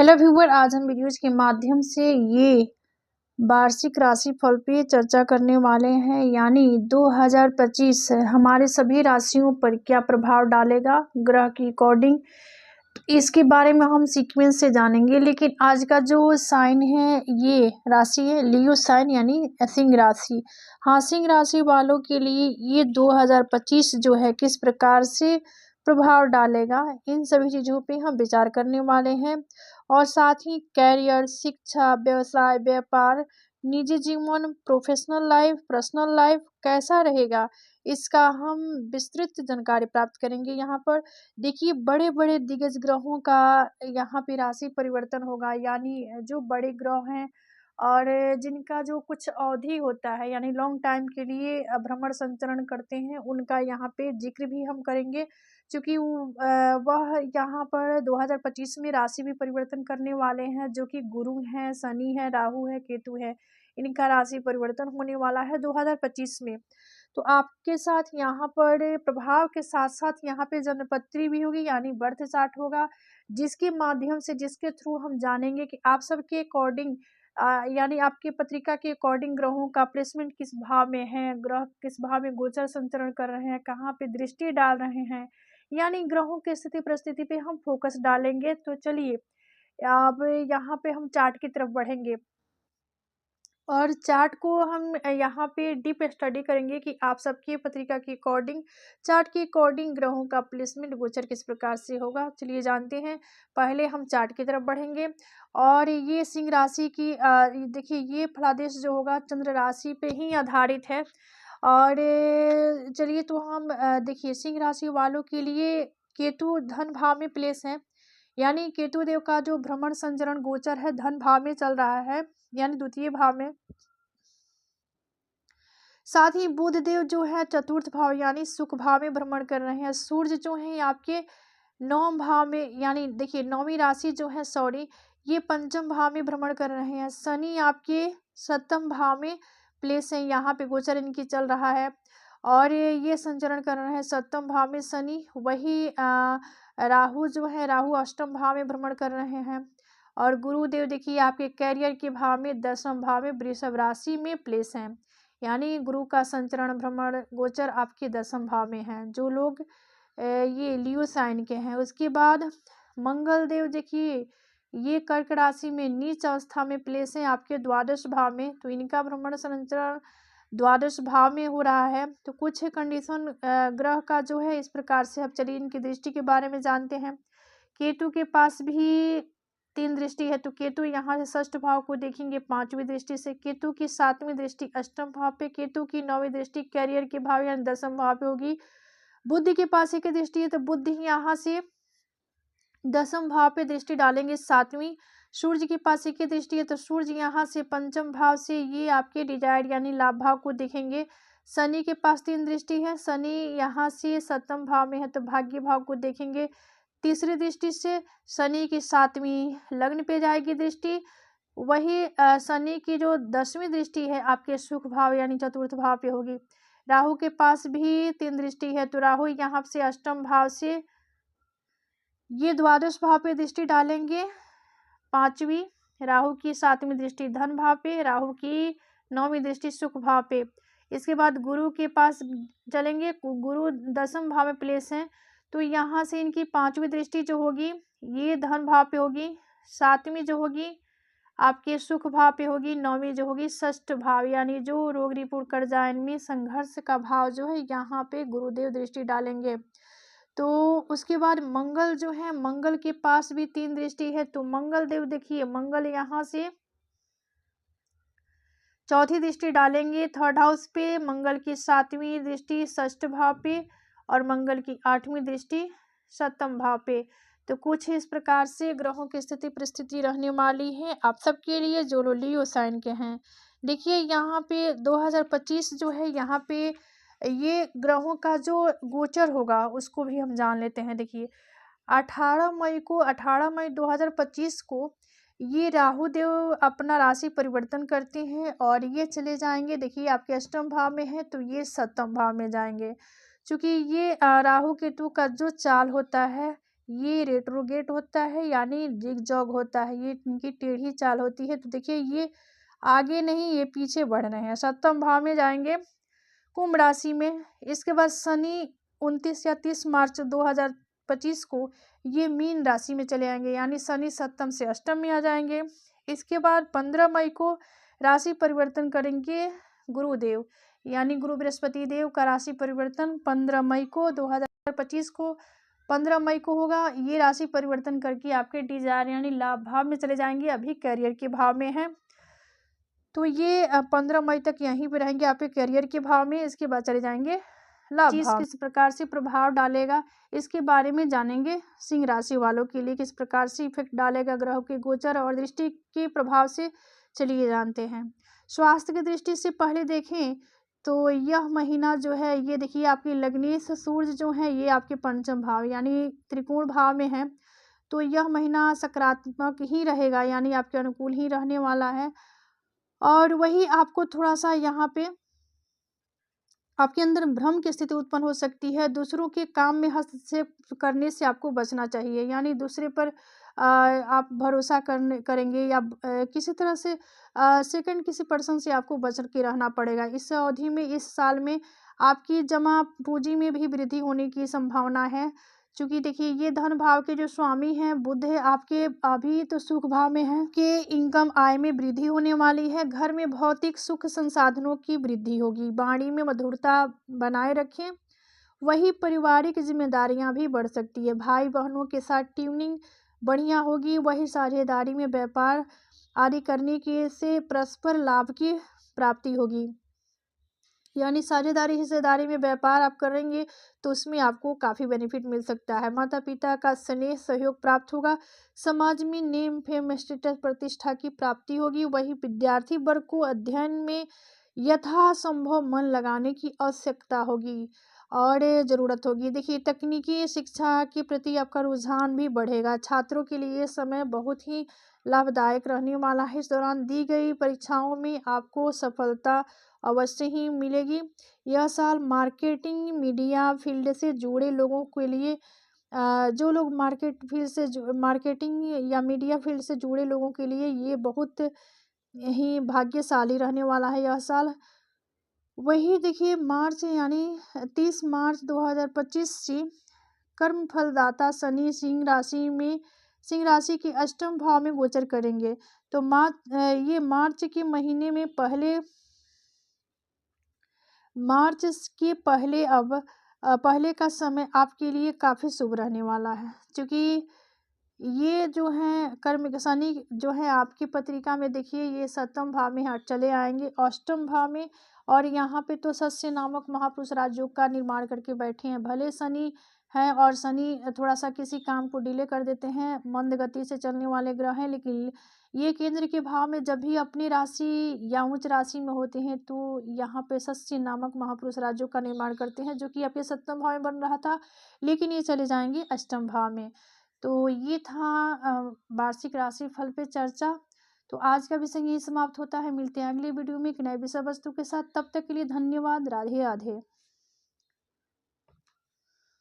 Hello viewer, आज हम videos के माध्यम से ये वार्षिक राशिफल पे चर्चा करने वाले हैं। यानी 2025 हमारे सभी राशियों पर क्या प्रभाव डालेगा ग्रह की अकॉर्डिंग, इसके बारे में हम सीक्वेंस से जानेंगे। लेकिन आज का जो साइन है, ये राशि है लियो साइन यानी सिंह राशि। हाँ, सिंह राशि वालों के लिए ये 2025 जो है किस प्रकार से प्रभाव डालेगा, इन सभी चीज़ों पे हम विचार करने वाले हैं। और साथ ही कैरियर, शिक्षा, व्यवसाय, व्यापार, निजी जीवन, प्रोफेशनल लाइफ, पर्सनल लाइफ कैसा रहेगा, इसका हम विस्तृत जानकारी प्राप्त करेंगे। यहाँ पर देखिए, बड़े बड़े दिग्गज ग्रहों का यहाँ पे राशि परिवर्तन होगा। यानी जो बड़े ग्रह हैं और जिनका जो कुछ अवधि होता है, यानी लॉन्ग टाइम के लिए भ्रमण संचरण करते हैं, उनका यहाँ पे जिक्र भी हम करेंगे। क्योंकि वह यहाँ पर 2025 में राशि भी परिवर्तन करने वाले हैं, जो कि गुरु हैं, शनि है, राहु है, केतु है। इनका राशि परिवर्तन होने वाला है 2025 में। तो आपके साथ यहाँ पर प्रभाव के साथ साथ यहाँ पे जन्मपत्री भी होगी, यानी बर्थ चार्ट होगा, जिसके माध्यम से, जिसके थ्रू हम जानेंगे कि आप सबके अकॉर्डिंग यानी आपके पत्रिका के अकॉर्डिंग ग्रहों का प्लेसमेंट किस भाव में है, ग्रह किस भाव में गोचर संचरण कर रहे हैं, कहाँ पे दृष्टि डाल रहे हैं, यानी ग्रहों की स्थिति परिस्थिति पे हम फोकस डालेंगे। तो चलिए, अब यहाँ पे हम चार्ट की तरफ बढ़ेंगे और चार्ट को हम यहाँ पे डीप स्टडी करेंगे कि आप सबकी पत्रिका के अकॉर्डिंग, चार्ट के अकॉर्डिंग ग्रहों का प्लेसमेंट गोचर किस प्रकार से होगा। चलिए जानते हैं। पहले हम चार्ट की तरफ बढ़ेंगे और ये सिंह राशि की देखिए, ये फलादेश जो होगा चंद्र राशि पे ही आधारित है। और चलिए, तो हम देखिए, सिंह राशि वालों के लिए केतु धन भाव में प्लेस है। यानी केतु देव का जो भ्रमण संचरण गोचर है धन भाव में चल रहा है, यानी द्वितीय भाव में। साथ ही बुध देव जो है चतुर्थ भाव यानी सुख भाव में भ्रमण कर रहे हैं। सूर्य जो है आपके नौम भाव में, यानी देखिए नौवीं राशि जो है, सॉरी, ये पंचम भाव में भ्रमण कर रहे हैं। शनि आपके सप्तम भाव में प्लेस है, यहाँ पे गोचर इनकी चल रहा है और ये संचरण कर रहे हैं सप्तम भाव में शनि। वही राहु जो है, राहु अष्टम भाव में भ्रमण कर रहे हैं। और गुरुदेव देखिए आपके कैरियर के भाव में दसम भाव में वृषभ राशि में प्लेस है। यानी गुरु का संचरण भ्रमण गोचर आपके दसम भाव में है, जो लोग ये लियो साइन के हैं। उसके बाद मंगल देव देखिए, ये कर्क राशि में नीच अवस्था में प्लेस है आपके द्वादश भाव में। तो इनका भ्रमण संचरण द्वादश भाव में हो रहा है। तो कुछ कंडीशन ग्रह का जो है इस प्रकार से। अब चलिए इनकी दृष्टि के बारे में जानते हैं। केतु के पास भी 3 दृष्टि है, तो केतु यहाँ से षष्ठ भाव को देखेंगे 5वीं दृष्टि से। केतु की 7वीं दृष्टि अष्टम भाव पे, केतु की 9वीं दृष्टि कैरियर के भाव यानी दसम भाव पे होगी। बुध के पास एक दृष्टि है, तो बुध ही यहाँ से दसम भाव पे दृष्टि डालेंगे 7वीं। सूर्य के पास एक दृष्टि है, तो सूर्य यहाँ से पंचम भाव से ये आपके डिजायर्ड यानी लाभ भाव को देखेंगे। शनि के पास 3 दृष्टि है, शनि यहाँ से सप्तम भाव में है, तो भाग्य भाव को देखेंगे। तीसरी दृष्टि से शनि की 7वीं लग्न पे जाएगी दृष्टि। वही शनि की जो 10वीं दृष्टि है आपके सुख भाव यानी चतुर्थ भाव पे होगी। राहु के पास भी 3 दृष्टि है, तो राहु यहाँ से अष्टम भाव से ये द्वादश भाव पे दृष्टि डालेंगे 5वीं। राहु की 7वीं दृष्टि धन भाव पे, राहु की 9वीं दृष्टि सुख भाव पे। इसके बाद गुरु के पास चलेंगे, गुरु दसम भाव में प्लेस है, तो यहाँ से इनकी 5वीं दृष्टि जो होगी ये धन भाव पे होगी। 7वीं जो होगी आपके सुख भाव पे होगी। 9वीं जो होगी षष्ठ भाव यानी जो रोग रिपुण कर्जा इनमें संघर्ष का भाव जो है यहाँ पे गुरुदेव दृष्टि डालेंगे। तो उसके बाद मंगल जो है, मंगल के पास भी 3 दृष्टि है, तो मंगल देव देखिए, मंगल यहाँ से चौथी दृष्टि डालेंगे 3rd हाउस पे। मंगल की 7वीं दृष्टि षष्ठ भाव पे और मंगल की 8वीं दृष्टि सप्तम भाव पे। तो कुछ इस प्रकार से ग्रहों की स्थिति परिस्थिति रहने वाली है आप सबके लिए जो लोग लियो साइन के हैं। देखिए यहाँ पे 2025 जो है, यहाँ पे ये ग्रहों का जो गोचर होगा उसको भी हम जान लेते हैं। देखिए 18 मई 2025 को ये राहु देव अपना राशि परिवर्तन करते हैं और ये चले जाएंगे, देखिए आपके अष्टम भाव में है, तो ये सप्तम भाव में जाएंगे। क्योंकि ये राहु केतु का जो चाल होता है, ये रेट्रोगेट होता है यानी जिग-जॉग होता है, ये इनकी टेढ़ी चाल होती है। तो देखिए ये आगे नहीं, ये पीछे बढ़ रहे हैं। 7वें भाव में जाएँगे कुंभ राशि में। इसके बाद शनि 29 या 30 मार्च 2025 को ये मीन राशि में चले आएँगे, यानी शनि 7म से 8म में आ जाएँगे। इसके बाद 15 मई को राशि परिवर्तन करेंगे गुरुदेव, यानी गुरु बृहस्पति देव का राशि परिवर्तन 15 मई को 2025 को 15 मई को होगा। ये राशि परिवर्तन करके आपके डिज़ायर यानी लाभ भाव में चले जाएँगे, अभी करियर के भाव में हैं। तो ये 15 मई तक यहीं पे रहेंगे आपके करियर के भाव में, इसके बाद चले जाएँगे लाभ भाव। किस प्रकार से प्रभाव डालेगा इसके बारे में जानेंगे। सिंह राशि वालों के लिए किस प्रकार से इफेक्ट डालेगा ग्रहों के गोचर और दृष्टि के प्रभाव से, चलिए जानते हैं। स्वास्थ्य की दृष्टि से पहले देखें तो यह महीना जो है ये देखिए आपकी लग्नेश सूर्य जो है ये आपके पंचम भाव यानी त्रिकोण भाव में है। तो यह महीना सकारात्मक ही रहेगा, यानी आपके अनुकूल ही रहने वाला है। और वही आपको थोड़ा-सा यहाँ पे आपके अंदर भ्रम की स्थिति उत्पन्न हो सकती है। दूसरों के काम में हस्तक्षेप करने से आपको बचना चाहिए, यानी दूसरे पर आप भरोसा करेंगे या किसी तरह से सेकंड किसी पर्सन से आपको बच के रहना पड़ेगा। इस अवधि में, इस साल में आपकी जमा पूँजी में भी वृद्धि होने की संभावना है। चूँकि देखिए ये धन भाव के जो स्वामी हैं बुध है, आपके अभी तो सुख भाव में हैं कि इनकम आय में वृद्धि होने वाली है। घर में भौतिक सुख संसाधनों की वृद्धि होगी। वाणी में मधुरता बनाए रखें। वही पारिवारिक जिम्मेदारियां भी बढ़ सकती है। भाई बहनों के साथ ट्यूनिंग बढ़िया होगी। वही साझेदारी में व्यापार आदि करने के से परस्पर लाभ की प्राप्ति होगी, यानी साझेदारी हिस्सेदारी में व्यापार आप करेंगे तो उसमें आपको काफ़ी बेनिफिट मिल सकता है। माता पिता का स्नेह सहयोग प्राप्त होगा। समाज में नेम फेम स्टेटस प्रतिष्ठा की प्राप्ति होगी। वही विद्यार्थी वर्ग को अध्ययन में यथासंभव मन लगाने की आवश्यकता होगी और ज़रूरत होगी। देखिए तकनीकी शिक्षा के प्रति आपका रुझान भी बढ़ेगा। छात्रों के लिए ये समय बहुत ही लाभदायक रहने वाला है। इस दौरान दी गई परीक्षाओं में आपको सफलता अवश्य ही मिलेगी। यह साल मार्केटिंग मीडिया फील्ड से जुड़े लोगों के लिए जो लोग मार्केटिंग या मीडिया फील्ड से जुड़े लोगों के लिए ये बहुत ही भाग्यशाली रहने वाला है यह साल। वही देखिए मार्च यानी 30 मार्च 2025 से कर्म फलदाता शनि सिंह राशि के 8वें भाव में गोचर करेंगे। तो ये मार्च के महीने में मार्च के पहले का समय आपके लिए काफ़ी शुभ रहने वाला है, क्योंकि ये जो है कर्म शनि जो है आपकी पत्रिका में देखिए ये 7वें भाव में चले आएंगे 8वें भाव में। और यहाँ पे तो सस्य नामक महापुरुष राजयोग का निर्माण करके बैठे हैं। भले शनि है और शनि थोड़ा सा किसी काम को डिले कर देते हैं, मंद गति से चलने वाले ग्रह हैं, लेकिन ये केंद्र के भाव में जब भी अपनी राशि या उच्च राशि में होते हैं तो यहाँ पे सस्य नामक महापुरुष राजयोग का निर्माण करते हैं, जो कि आपके 7वें भाव में बन रहा था, लेकिन ये चले जाएंगे 8वें भाव में। तो ये था वार्षिक राशि फल पे चर्चा। तो आज का विषय यही समाप्त होता है। मिलते हैं अगले वीडियो में एक नए विषय वस्तु के साथ। तब तक के लिए धन्यवाद। राधे राधे।